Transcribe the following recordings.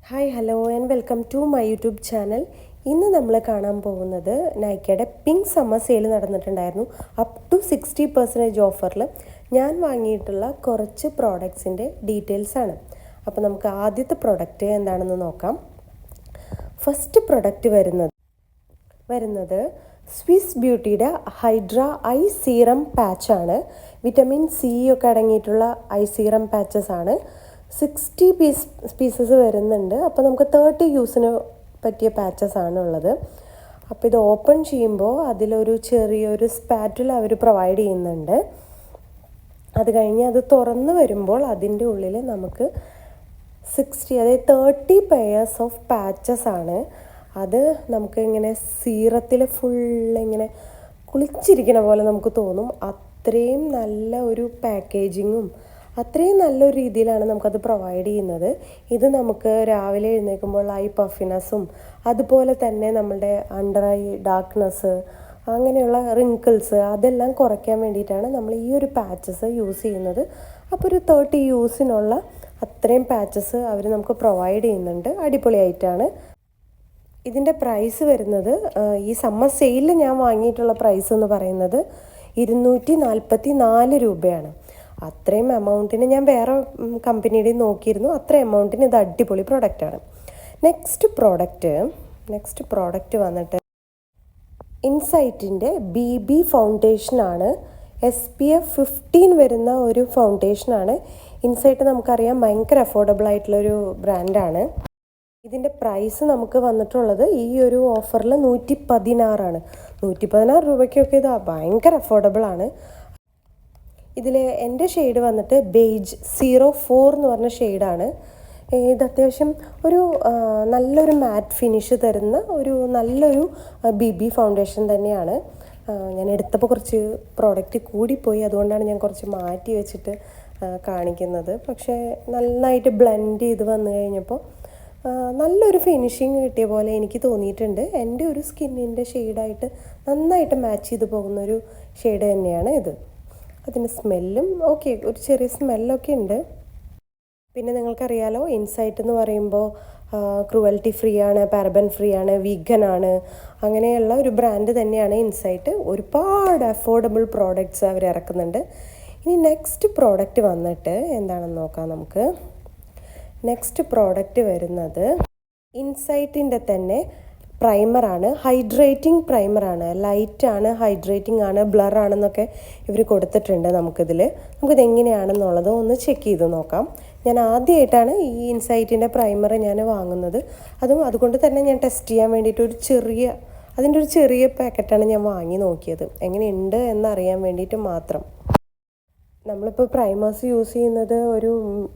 Hi hello and welcome to my YouTube channel. ഇന്ന് നമ്മൾ കാണാൻ പോകുന്നത് നൈക്കയുടെ പിങ്ക് സമ്മർ സെയിൽ നടന്നിട്ടുണ്ടായിരുന്നു. അപ് ടു 60% ഓഫറിൽ ഞാൻ വാങ്ങിയിട്ടുള്ള കുറച്ച് പ്രോഡക്ട്സിൻ്റെ ഡീറ്റെയിൽസാണ്. അപ്പോൾ നമുക്ക് ആദ്യത്തെ പ്രൊഡക്റ്റ് എന്താണെന്ന് നോക്കാം. ഫസ്റ്റ് പ്രൊഡക്റ്റ് വരുന്നത് സ്വിസ് ബ്യൂട്ടിയുടെ ഹൈഡ്ര ഐ സീറം പാച്ചാണ്. വിറ്റമിൻ സി ഒക്കെ അടങ്ങിയിട്ടുള്ള ഐ സീറം പാച്ചസ് ആണ്. 60 പീസസ് വരുന്നുണ്ട്. അപ്പോൾ നമുക്ക് 30 യൂസിന് പറ്റിയ പാച്ചസ് ആണ് ഉള്ളത്. അപ്പോൾ ഇത് ഓപ്പൺ ചെയ്യുമ്പോൾ അതിലൊരു ചെറിയൊരു സ്പാറ്റുല അവർ പ്രൊവൈഡ് ചെയ്യുന്നുണ്ട്. അത് കഴിഞ്ഞ് അത് തുറന്ന് വരുമ്പോൾ അതിൻ്റെ ഉള്ളിൽ നമുക്ക് 60 അതായത് 30 പെയർസ് ഓഫ് പാച്ചസ് ആണ്. അത് നമുക്ക് ഇങ്ങനെ സീറത്തിൽ ഇങ്ങനെ കുളിച്ചിരിക്കണ പോലെ നമുക്ക് തോന്നും. അത്രയും നല്ല ഒരു പാക്കേജിങ്ങും അത്രയും നല്ലൊരു രീതിയിലാണ് നമുക്കത് പ്രൊവൈഡ് ചെയ്യുന്നത്. ഇത് നമുക്ക് രാവിലെ എഴുന്നേൽക്കുമ്പോൾ ഐ പഫിനെസ്സും അതുപോലെ തന്നെ നമ്മളുടെ അണ്ടർ ഐ ഡാർക്ക്നെസ് അങ്ങനെയുള്ള റിങ്കിൾസ് അതെല്ലാം കുറയ്ക്കാൻ വേണ്ടിയിട്ടാണ് നമ്മൾ ഈ ഒരു പാച്ചസ് യൂസ് ചെയ്യുന്നത്. അപ്പോൾ ഒരു 30 യൂസിനുള്ള അത്രയും പാച്ചസ് അവർ നമുക്ക് പ്രൊവൈഡ് ചെയ്യുന്നുണ്ട്. അടിപൊളിയായിട്ടാണ്. ഇതിൻ്റെ പ്രൈസ് വരുന്നത് ഈ സമ്മർ സെയിലിൽ ഞാൻ വാങ്ങിയിട്ടുള്ള പ്രൈസ് എന്ന് പറയുന്നത് 244 രൂപയാണ്. അത്രയും എമൗണ്ടിന് ഞാൻ വേറെ കമ്പനിയുടെ നോക്കിയിരുന്നു. അത്ര എമൗണ്ടിന് ഇത് അടിപൊളി പ്രൊഡക്റ്റാണ്. നെക്സ്റ്റ് പ്രോഡക്റ്റ് വന്നിട്ട് ഇൻസൈറ്റിൻ്റെ BB ഫൗണ്ടേഷനാണ്. SPF 15 വരുന്ന ഒരു ഫൗണ്ടേഷനാണ്. ഇൻസൈറ്റ് നമുക്കറിയാം ഭയങ്കര അഫോർഡബിൾ ആയിട്ടുള്ളൊരു ബ്രാൻഡാണ്. ഇതിൻ്റെ പ്രൈസ് നമുക്ക് വന്നിട്ടുള്ളത് ഈ ഒരു ഓഫറിൽ 116 ആണ്. 116 രൂപയ്ക്കൊക്കെ ഇത് ഭയങ്കര അഫോർഡബിൾ ആണ്. ഇതിൽ എൻ്റെ ഷെയ്ഡ് വന്നിട്ട് ബേജ് 04 എന്ന് പറഞ്ഞ ഷെയ്ഡാണ്. ഇത് അത്യാവശ്യം ഒരു നല്ലൊരു മാറ്റ് ഫിനിഷ് തരുന്ന ഒരു നല്ലൊരു BB ഫൗണ്ടേഷൻ തന്നെയാണ്. ഞാൻ എടുത്തപ്പോൾ കുറച്ച് പ്രോഡക്റ്റ് കൂടിപ്പോയി, അതുകൊണ്ടാണ് ഞാൻ കുറച്ച് മാറ്റി വെച്ചിട്ട് കാണിക്കുന്നത്. പക്ഷേ നന്നായിട്ട് ബ്ലെൻഡ് ചെയ്ത് വന്നു കഴിഞ്ഞപ്പോൾ നല്ലൊരു ഫിനിഷിങ് കിട്ടിയ പോലെ എനിക്ക് തോന്നിയിട്ടുണ്ട്. എൻ്റെ ഒരു സ്കിന്നിൻ്റെ ഷെയ്ഡായിട്ട് നന്നായിട്ട് മാച്ച് ചെയ്ത് പോകുന്നൊരു ഷെയ്ഡ് തന്നെയാണ് ഇത്. അതിൻ്റെ സ്മെല്ലും ഓക്കെ, ഒരു ചെറിയ സ്മെല്ലൊക്കെ ഉണ്ട്. പിന്നെ നിങ്ങൾക്കറിയാലോ ഇൻസൈറ്റ് എന്ന് പറയുമ്പോൾ ക്രൂവൽറ്റി ഫ്രീ ആണ്, പാരബൻ ഫ്രീ ആണ്, വീഗൻ ആണ്. അങ്ങനെയുള്ള ഒരു ബ്രാൻഡ് തന്നെയാണ് ഇൻസൈറ്റ്. ഒരുപാട് അഫോർഡബിൾ പ്രോഡക്റ്റ്സ് അവർ ഇറക്കുന്നുണ്ട്. ഇനി നെക്സ്റ്റ് പ്രോഡക്റ്റ് വന്നിട്ട് എന്താണെന്ന് നോക്കാം നമുക്ക്. നെക്സ്റ്റ് പ്രോഡക്റ്റ് വരുന്നത് ഇൻസൈറ്റിൻ്റെ തന്നെ പ്രൈമറാണ്. ഹൈഡ്രേറ്റിംഗ് പ്രൈമറാണ്. ലൈറ്റാണ്, ഹൈഡ്രേറ്റിംഗ് ആണ്, ബ്ലർ ആണെന്നൊക്കെ ഇവർ കൊടുത്തിട്ടുണ്ട്. നമുക്കിത് എങ്ങനെയാണെന്നുള്ളത് ഒന്ന് ചെക്ക് ചെയ്ത് നോക്കാം. ഞാൻ ആദ്യമായിട്ടാണ് ഈ ഇൻസൈറ്റിൻ്റെ പ്രൈമർ ഞാൻ വാങ്ങുന്നത്. അതുകൊണ്ട് തന്നെ ഞാൻ ടെസ്റ്റ് ചെയ്യാൻ വേണ്ടിയിട്ട് അതിൻ്റെ ഒരു ചെറിയ പാക്കറ്റാണ് ഞാൻ വാങ്ങി നോക്കിയത്. എങ്ങനെയുണ്ട് എന്നറിയാൻ വേണ്ടിയിട്ട് മാത്രം. നമ്മളിപ്പോൾ പ്രൈമേഴ്സ് യൂസ് ചെയ്യുന്നത്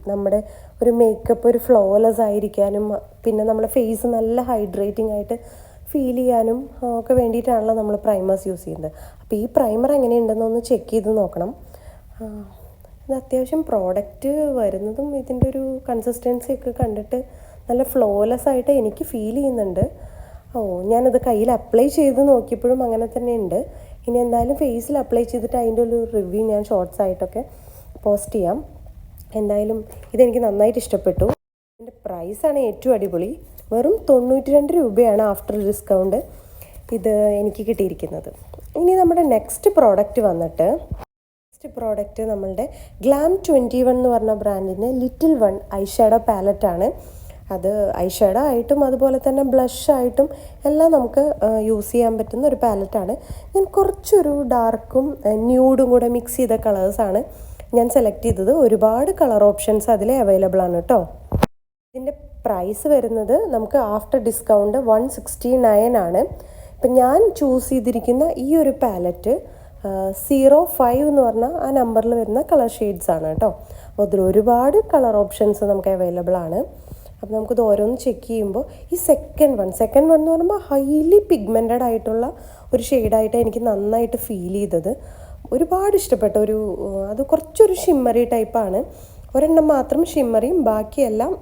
നമ്മുടെ ഒരു മേക്കപ്പ് ഒരു ഫ്ലോലെസ് ആയിരിക്കാനും പിന്നെ നമ്മുടെ ഫേസ് നല്ല ഹൈഡ്രേറ്റിംഗ് ആയിട്ട് ഫീൽ ചെയ്യാനും ഒക്കെ വേണ്ടിയിട്ടാണല്ലോ നമ്മൾ പ്രൈമേഴ്സ് യൂസ് ചെയ്യുന്നത്. അപ്പോൾ ഈ പ്രൈമർ എങ്ങനെയുണ്ടെന്നൊന്ന് ചെക്ക് ചെയ്ത് നോക്കണം. ഇത് അത്യാവശ്യം പ്രോഡക്റ്റ് വരുന്നതും ഇതിൻ്റെ ഒരു കൺസിസ്റ്റൻസി ഒക്കെ കണ്ടിട്ട് നല്ല ഫ്ലോലെസ് ആയിട്ട് എനിക്ക് ഫീൽ ചെയ്യുന്നുണ്ട്. ഞാനത് കയ്യിൽ അപ്ലൈ ചെയ്ത് നോക്കിയപ്പോഴും അങ്ങനെ തന്നെ ഉണ്ട്. ഇനി എന്തായാലും ഫേസിൽ അപ്ലൈ ചെയ്തിട്ട് അതിൻ്റെ ഒരു റിവ്യൂ ഞാൻ ഷോർട്സ് ആയിട്ടൊക്കെ പോസ്റ്റ് ചെയ്യാം. എന്തായാലും ഇതെനിക്ക് നന്നായിട്ട് ഇഷ്ടപ്പെട്ടു. ഇതിൻ്റെ പ്രൈസാണ് ഏറ്റവും അടിപൊളി. വെറും 92 രൂപയാണ് ആഫ്റ്റർ ഡിസ്കൗണ്ട് ഇത് എനിക്ക് കിട്ടിയിരിക്കുന്നത്. ഇനി നമ്മുടെ നെക്സ്റ്റ് പ്രോഡക്റ്റ് നമ്മളുടെ ഗ്ലാം 21 എന്ന് പറഞ്ഞ ബ്രാൻഡിൻ്റെ ലിറ്റിൽ വൺ ഐഷാഡോ പാലറ്റാണ്. അത് ഐഷാഡോ ആയിട്ടും അതുപോലെ തന്നെ ബ്ലഷ് ആയിട്ടും എല്ലാം നമുക്ക് യൂസ് ചെയ്യാൻ പറ്റുന്ന ഒരു പാലറ്റാണ്. ഞാൻ കുറച്ചൊരു ഡാർക്കും ന്യൂഡും കൂടെ മിക്സ് ചെയ്ത കളേഴ്സാണ് ഞാൻ സെലക്ട് ചെയ്തത്. ഒരുപാട് കളർ ഓപ്ഷൻസ് അതിൽ അവൈലബിൾ ആണ് കേട്ടോ. ഇതിൻ്റെ പ്രൈസ് വരുന്നത് നമുക്ക് ആഫ്റ്റർ ഡിസ്കൗണ്ട് 169 ആണ്. ഇപ്പം ഞാൻ ചൂസ് ചെയ്തിരിക്കുന്ന ഈ ഒരു പാലറ്റ് 05 എന്ന് പറഞ്ഞാൽ ആ നമ്പറിൽ വരുന്ന കളർ ഷെയ്ഡ്സ് ആണ് കേട്ടോ. അപ്പോൾ അതിൽ ഒരുപാട് കളർ ഓപ്ഷൻസ് നമുക്ക് അവൈലബിൾ ആണ്. അപ്പോൾ നമുക്കിത് ഓരോന്ന് ചെക്ക് ചെയ്യുമ്പോൾ ഈ സെക്കൻഡ് വൺ എന്ന് പറയുമ്പോൾ ഹൈലി പിഗ്മെൻറ്റഡ് ആയിട്ടുള്ള ഒരു ഷെയ്ഡായിട്ട് എനിക്ക് നന്നായിട്ട് ഫീൽ ചെയ്തത്. ഒരുപാട് ഇഷ്ടപ്പെട്ട അത് കുറച്ചൊരു ഷിമ്മറി ടൈപ്പാണ്. ഒരെണ്ണം മാത്രം ഷിമ്മറിയും ബാക്കിയെല്ലാം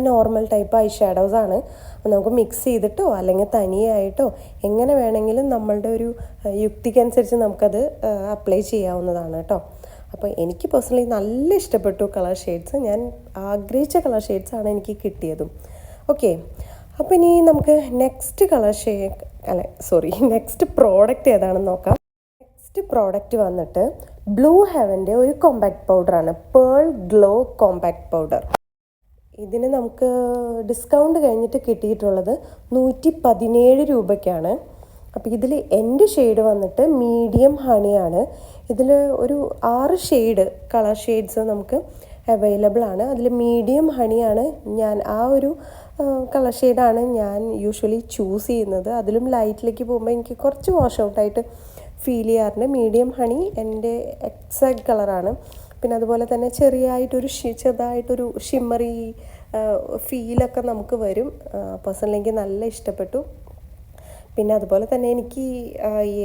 നോർമൽ ടൈപ്പ് ഐ ഷാഡോസ് ആണ്. നമുക്ക് മിക്സ് ചെയ്തിട്ടോ അല്ലെങ്കിൽ തനിയായിട്ടോ എങ്ങനെ വേണമെങ്കിലും നമ്മളുടെ ഒരു യുക്തിക്കനുസരിച്ച് നമുക്കത് അപ്ലൈ ചെയ്യാവുന്നതാണ് കേട്ടോ. അപ്പോൾ എനിക്ക് പേഴ്സണലി നല്ല ഇഷ്ടപ്പെട്ടു കളർ ഷെയ്ഡ്സ്. ഞാൻ ആഗ്രഹിച്ച കളർ ഷെയ്ഡ്സാണ് എനിക്ക് കിട്ടിയതും. ഓക്കെ, അപ്പോൾ ഇനി നമുക്ക് നെക്സ്റ്റ് നെക്സ്റ്റ് പ്രോഡക്റ്റ് ഏതാണെന്ന് നോക്കാം. നെക്സ്റ്റ് പ്രോഡക്റ്റ് വന്നിട്ട് ബ്ലൂ ഹെവൻ്റെ ഒരു കോമ്പാക്ട് പൗഡറാണ്, പേൾ ഗ്ലോ കോമ്പാക്ട് പൗഡർ. ഇതിന് നമുക്ക് ഡിസ്കൗണ്ട് കഴിഞ്ഞിട്ട് കിട്ടിയിട്ടുള്ളത് 117 രൂപയ്ക്കാണ്. അപ്പോൾ ഇതിൽ എൻ്റെ ഷെയ്ഡ് വന്നിട്ട് മീഡിയം ഹണിയാണ്. ഇതിൽ ഒരു 6 ഷെയ്ഡ് കളർ ഷെയ്ഡ്സ് നമുക്ക് അവൈലബിൾ ആണ്. അതിൽ മീഡിയം ഹണിയാണ് ഞാൻ ആ ഒരു കളർ ഷെയ്ഡാണ് ഞാൻ യൂഷ്വലി ചൂസ് ചെയ്യുന്നത്. അതിലും ലൈറ്റിലേക്ക് പോകുമ്പോൾ എനിക്ക് കുറച്ച് വാഷ് ഔട്ടായിട്ട് ഫീൽ ചെയ്യാറുണ്ട്. മീഡിയം ഹണി എൻ്റെ എക്സാക്ട് കളറാണ്. പിന്നെ അതുപോലെ തന്നെ ചെറുതായിട്ടൊരു ഷിമ്മറി ഫീലൊക്കെ നമുക്ക് വരും. പേഴ്സണലി എനിക്ക് നല്ല ഇഷ്ടപ്പെട്ടു. പിന്നെ അതുപോലെ തന്നെ എനിക്ക് ഈ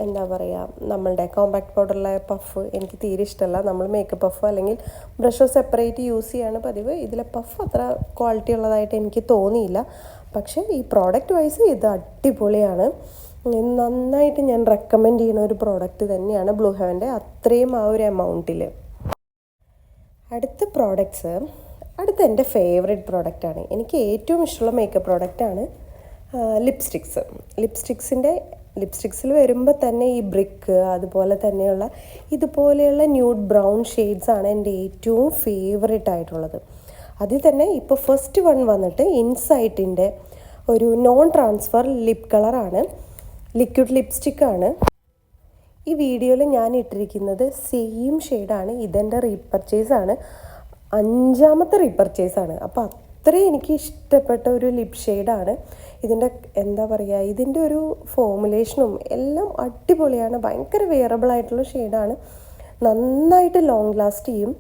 എന്താ പറയുക, നമ്മളുടെ കോമ്പാക്ട് പൗഡറിലെ പഫ് എനിക്ക് തീരെ ഇഷ്ടമല്ല. നമ്മൾ മേക്കപ്പ് പഫ് അല്ലെങ്കിൽ ബ്രഷോ സെപ്പറേറ്റ് യൂസ് ചെയ്യാണ് പതിവ്. ഇതിലെ പഫ് അത്ര ക്വാളിറ്റി ഉള്ളതായിട്ട് എനിക്ക് തോന്നിയില്ല. പക്ഷേ ഈ പ്രോഡക്റ്റ് വൈസ് ഇത് അടിപൊളിയാണ്. നന്നായിട്ട് ഞാൻ റെക്കമെൻഡ് ചെയ്യുന്ന ഒരു പ്രോഡക്റ്റ് തന്നെയാണ് ബ്ലൂ ഹെവൻ്റെ, അത്രയും ആ ഒരു എമൗണ്ടിൽ. അടുത്ത എൻ്റെ ഫേവറേറ്റ് പ്രോഡക്റ്റാണ്. എനിക്ക് ഏറ്റവും ഇഷ്ടമുള്ള മേക്കപ്പ് പ്രോഡക്റ്റാണ് ലിപ്സ്റ്റിക്സിൽ വരുമ്പോൾ തന്നെ ഈ ബ്രിക്ക്, അതുപോലെ തന്നെയുള്ള ഇതുപോലെയുള്ള ന്യൂഡ് ബ്രൗൺ ഷെയ്ഡ്സാണ് എൻ്റെ ഏറ്റവും ഫേവറേറ്റ് ആയിട്ടുള്ളത്. അതിൽ തന്നെ ഇപ്പോൾ ഫസ്റ്റ് വൺ വന്നിട്ട് ഇൻസൈറ്റിൻ്റെ ഒരു നോൺ ട്രാൻസ്ഫർ ലിപ് കളറാണ്, ലിക്വിഡ് ലിപ്സ്റ്റിക്കാണ്. ഈ വീഡിയോയിൽ ഞാൻ ഇട്ടിരിക്കുന്നത് സെയിം ഷെയ്ഡാണ്. ഇതെൻ്റെ റീപർച്ചേസാണ്, 5ാമത്തെ റീപർച്ചേസാണ്. അപ്പോൾ അത്രയും എനിക്ക് ഇഷ്ടപ്പെട്ട ഒരു ലിപ് ഷെയ്ഡാണ്. ഇതിൻ്റെ എന്താ പറയുക, ഇതിൻ്റെ ഒരു ഫോമുലേഷനും എല്ലാം അടിപൊളിയാണ്. ഭയങ്കര വെയറബിൾ ആയിട്ടുള്ള ഷെയ്ഡാണ്, നന്നായിട്ട് ലോങ് ലാസ്റ്റ് ചെയ്യും.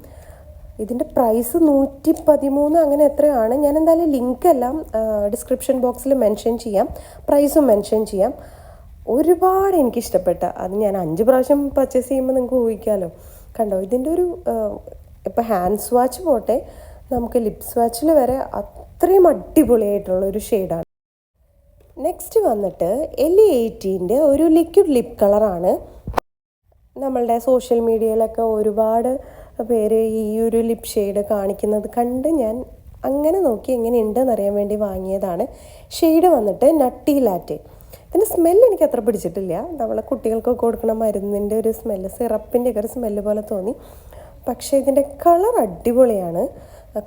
ഇതിൻ്റെ പ്രൈസ് 113 അങ്ങനെ എത്രയാണ്. ഞാൻ എന്തായാലും ലിങ്ക് എല്ലാം ഡിസ്ക്രിപ്ഷൻ ബോക്സിൽ മെൻഷൻ ചെയ്യാം, പ്രൈസും മെൻഷൻ ചെയ്യാം. ഒരുപാട് എനിക്കിഷ്ടപ്പെട്ട, അത് ഞാൻ 5 പ്രാവശ്യം പർച്ചേസ് ചെയ്യുമ്പോൾ നിങ്ങൾക്ക് ഊഹിക്കാമല്ലോ. കണ്ടോ, ഇതിൻ്റെ ഒരു ഇപ്പോൾ ഹാൻഡ് സ്വാച്ച് പോട്ടെ, നമുക്ക് ലിപ് സ്വാച്ചിൽ വരെ അത്രയും അടിപൊളിയായിട്ടുള്ളൊരു ഷെയ്ഡാണ്. നെക്സ്റ്റ് വന്നിട്ട് LE18 ഒരു ലിക്വിഡ് ലിപ് കളറാണ്. നമ്മളുടെ സോഷ്യൽ മീഡിയയിലൊക്കെ ഒരുപാട് പേര് ഈ ഒരു ലിപ് ഷെയ്ഡ് കാണിക്കുന്നത് കണ്ട് ഞാൻ അങ്ങനെ നോക്കി എങ്ങനെയുണ്ടെന്ന് അറിയാൻ വേണ്ടി വാങ്ങിയതാണ്. ഷെയ്ഡ് വന്നിട്ട് നട്ടി ലാറ്റെ. ഇതിൻ്റെ സ്മെല്ല് എനിക്ക് അത്ര പിടിച്ചിട്ടില്ല. നമ്മളെ കുട്ടികൾക്കൊക്കെ കൊടുക്കുന്ന മരുന്നിൻ്റെ ഒരു സ്മെല്ല്, സിറപ്പിൻ്റെ ഒരു സ്മെല്ല് പോലെ തോന്നി. പക്ഷേ ഇതിൻ്റെ കളർ അടിപൊളിയാണ്.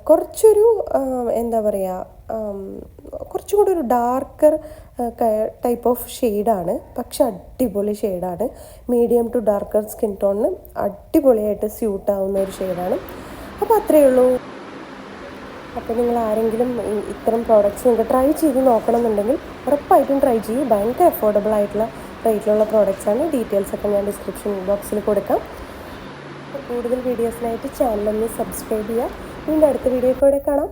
കുറച്ചൊരു എന്താ പറയുക, കുറച്ചും കൂടി ഒരു ഡാർക്കർ ടൈപ്പ് ഓഫ് ഷെയ്ഡാണ്. പക്ഷെ അടിപൊളി ഷെയ്ഡാണ്. മീഡിയം ടു ഡാർക്കർ സ്കിൻ ടോണിന് അടിപൊളിയായിട്ട് സ്യൂട്ടാവുന്ന ഒരു ഷെയ്ഡാണ്. അപ്പോൾ അത്രയേ ഉള്ളൂ. അപ്പോൾ നിങ്ങൾ ആരെങ്കിലും ഇത്തരം പ്രോഡക്റ്റ്സ് നിങ്ങൾക്ക് ട്രൈ ചെയ്ത് നോക്കണമെന്നുണ്ടെങ്കിൽ ഉറപ്പായിട്ടും ട്രൈ ചെയ്യൂ. ഭയങ്കര അഫോർഡബിൾ ആയിട്ടുള്ള റേറ്റിലുള്ള പ്രോഡക്റ്റ്സാണ്. ഡീറ്റെയിൽസൊക്കെ ഞാൻ ഡിസ്ക്രിപ്ഷൻ ബോക്സിൽ കൊടുക്കാം. കൂടുതൽ വീഡിയോസിനായിട്ട് ചാനലൊന്ന് സബ്സ്ക്രൈബ് ചെയ്യുക. വീണ്ടും അടുത്ത വീഡിയോയിൽ കൂടെ കാണാം.